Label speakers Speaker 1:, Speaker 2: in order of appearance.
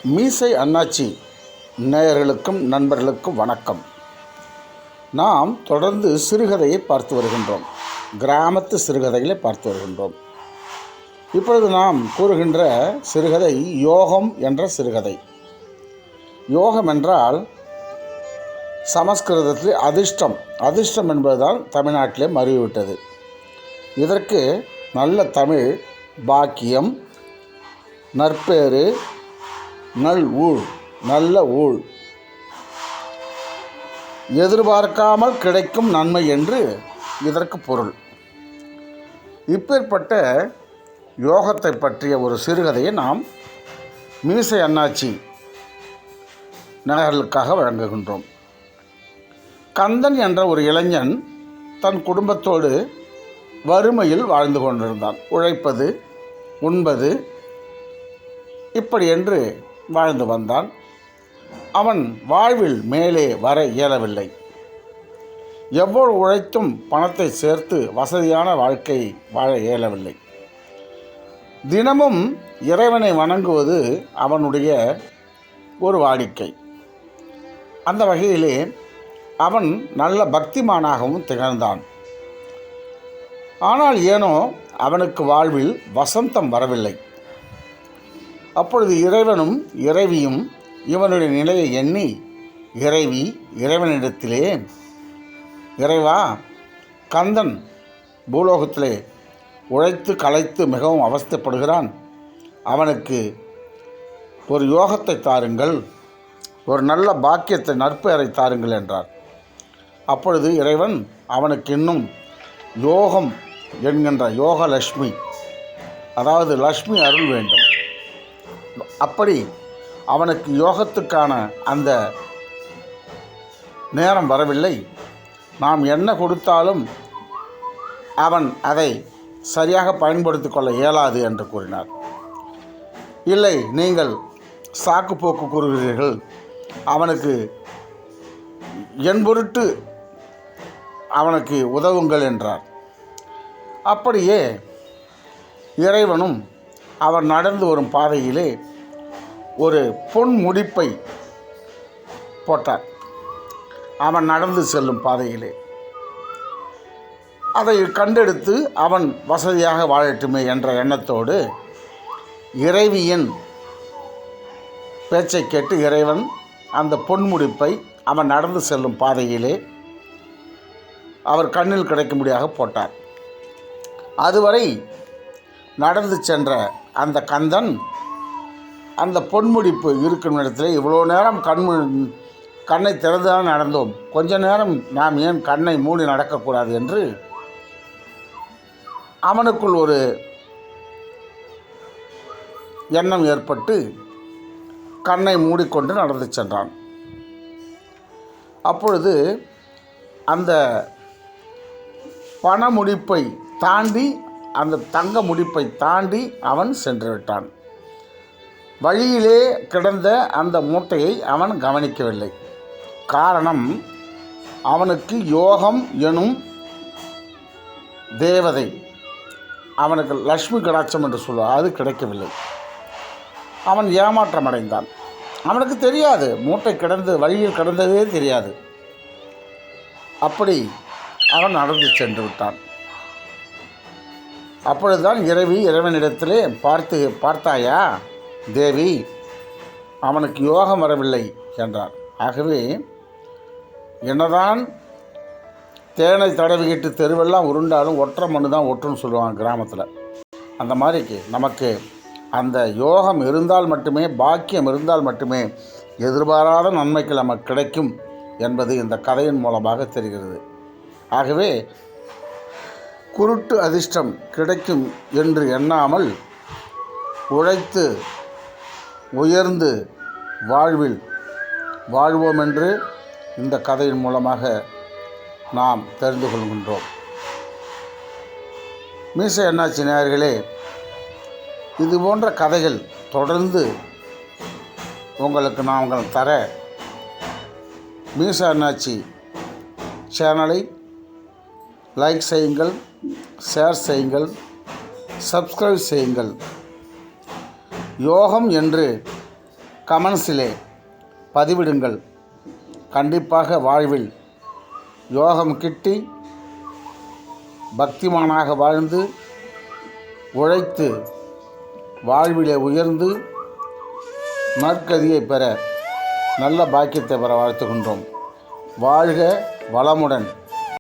Speaker 1: மீசை அண்ணாச்சி நேயர்களுக்கும் நண்பர்களுக்கும் வணக்கம். நாம் தொடர்ந்து சிறுகதையை பார்த்து வருகின்றோம். கிராமத்து சிறுகதைகளை பார்த்து வருகின்றோம். இப்பொழுது நாம் கூறுகின்ற சிறுகதை யோகம் என்ற சிறுகதை. யோகம் என்றால் சமஸ்கிருதத்தில் அதிர்ஷ்டம். அதிர்ஷ்டம் என்பதுதான் தமிழ்நாட்டிலே மறுவிவிட்டது. இதற்கு நல்ல தமிழ் பாக்கியம், நற்பேறு, நல் ஊழ், நல்ல ஊழ், எதிர்பார்க்காமல் கிடைக்கும் நன்மை என்று இதற்கு பொருள். இப்பேற்பட்ட யோகத்தை பற்றிய ஒரு சிறுகதையை நாம் மீசை அண்ணாச்சி நேயர்களுக்காக வழங்குகின்றோம். கந்தன் என்ற ஒரு இளைஞன் தன் குடும்பத்தோடு வறுமையில் வாழ்ந்து கொண்டிருந்தான். உழைப்பது, உண்பது இப்படி என்று வாழ்ந்து வந்தான். அவன் வாழ்வில் மேலே வர இயலவில்லை. எவ்வளவு உழைத்தும் பணத்தை சேர்த்து வசதியான வாழ்க்கை வாழ இயலவில்லை. தினமும் இறைவனை வணங்குவது அவனுடைய ஒரு வாடிக்கை. அந்த வகையிலே அவன் நல்ல பக்திமானாகவும் திகழ்ந்தான். ஆனால் ஏனோ அவனுக்கு வாழ்வில் வசந்தம் வரவில்லை. அப்பொழுது இறைவனும் இறைவியும் இவனுடைய நிலையை எண்ணி இறைவனிடத்திலே, இறைவா, கந்தன் பூலோகத்திலே உழைத்து களைத்து மிகவும் அவஸ்தைப்படுகிறான், அவனுக்கு ஒரு யோகத்தை தாருங்கள், ஒரு நல்ல பாக்கியத்தை, நற்பெயரை தாருங்கள் என்றார். அப்பொழுது இறைவன் அவனுக்கு இன்னும் யோகம் என்கின்ற யோகலட்சுமி, அதாவது லக்ஷ்மி அருள் வேண்டும். அப்படி அவனுக்கு யோகத்துக்கான அந்த நேரம் வரவில்லை. நாம் என்ன கொடுத்தாலும் அவன் அதை சரியாக பயன்படுத்தி கொள்ள இயலாது என்று கூறினார். இல்லை, நீங்கள் சாக்கு போக்கு கூறுகிறீர்கள், அவனுக்கு என் பொருட்டு அவனுக்கு உதவுங்கள் என்றார். அப்படியே இறைவனும் அவர் நடந்து வரும் பாதையிலே ஒரு பொன் முடிப்பை போட்டார். அவன் நடந்து செல்லும் பாதையிலே அதை கண்டெடுத்து அவன் வசதியாக வாழட்டுமே என்ற எண்ணத்தோடு இறைவியின் பேச்சை கேட்டு இறைவன் அந்த பொன்முடிப்பை அவன் நடந்து செல்லும் பாதையிலே அவர் கண்ணில் கிடைக்கும்படியாக போட்டார். அதுவரை நடந்து சென்ற அந்த கந்தன் அந்த பொன்முடிப்பு இருக்கும் இடத்துல இவ்வளோ நேரம் கண்ணை திறந்துதான் நடந்தோம், கொஞ்ச நேரம் நாம் ஏன் கண்ணை மூடி நடக்கக்கூடாது என்று அவனுக்குள் ஒரு எண்ணம் ஏற்பட்டு கண்ணை மூடிக்கொண்டு நடந்து சென்றான். அப்பொழுது அந்த பண முடிப்பை தாண்டி, அந்த தங்க முடிப்பை தாண்டி அவன் சென்று விட்டான். வழியிலே கிடந்த அந்த மூட்டையை அவன் கவனிக்கவில்லை. காரணம், அவனுக்கு யோகம் எனும் தேவதை, அவனுக்கு லக்ஷ்மி கடாட்சம் என்று சொல்லுவார், அது கிடைக்கவில்லை. அவன் ஏமாற்றம் அடைந்தான். அவனுக்கு தெரியாது, மூட்டை கிடந்து வழியில் கிடந்ததே தெரியாது. அப்படி அவன் நடந்து சென்று விட்டான். அப்பொழுதுதான் இறைவனிடத்திலே பார்த்தாயா தேவி, அவனுக்கு யோகம் வரவில்லை என்றார். ஆகவே என்னதான் தேனை தடவிக்கிட்டு தெருவெல்லாம் உருண்டாலும் ஒற்றை மண்ணு தான் ஒட்டுன்னு சொல்லுவாங்க கிராமத்தில். அந்த மாதிரிக்கு நமக்கு அந்த யோகம் இருந்தால் மட்டுமே, பாக்கியம் இருந்தால் மட்டுமே எதிர்பாராத நன்மைக்கு நமக்கு கிடைக்கும் என்பது இந்த கதையின் மூலமாக தெரிகிறது. ஆகவே குருட்டு அதிர்ஷ்டம் கிடைக்கும் என்று எண்ணாமல் உழைத்து உயர்ந்து வாழ்வில் வாழ்வோம் என்று இந்த கதையின் மூலமாக நாம் தெரிந்து கொள்கின்றோம். மீசை அண்ணாச்சி நேயர்களே, இது போன்ற கதைகள் தொடர்ந்து உங்களுக்கு நாங்கள் தர மீசை அண்ணாச்சி சேனலை லைக் செய்யுங்கள், ஷேர் செய்யுங்கள், சப்ஸ்கிரைப் செய்யுங்கள். யோகம் என்று கமெண்ட்ஸிலே பதிவிடுங்கள். கண்டிப்பாக வாழ்வில் யோகம் கிட்டி பக்திமானாக வாழ்ந்து உழைத்து வாழ்விலே உயர்ந்து நற்கதியை பெற நல்ல பாக்கியத்தை பெற வாழ்த்துகின்றோம். வாழ்க வளமுடன்.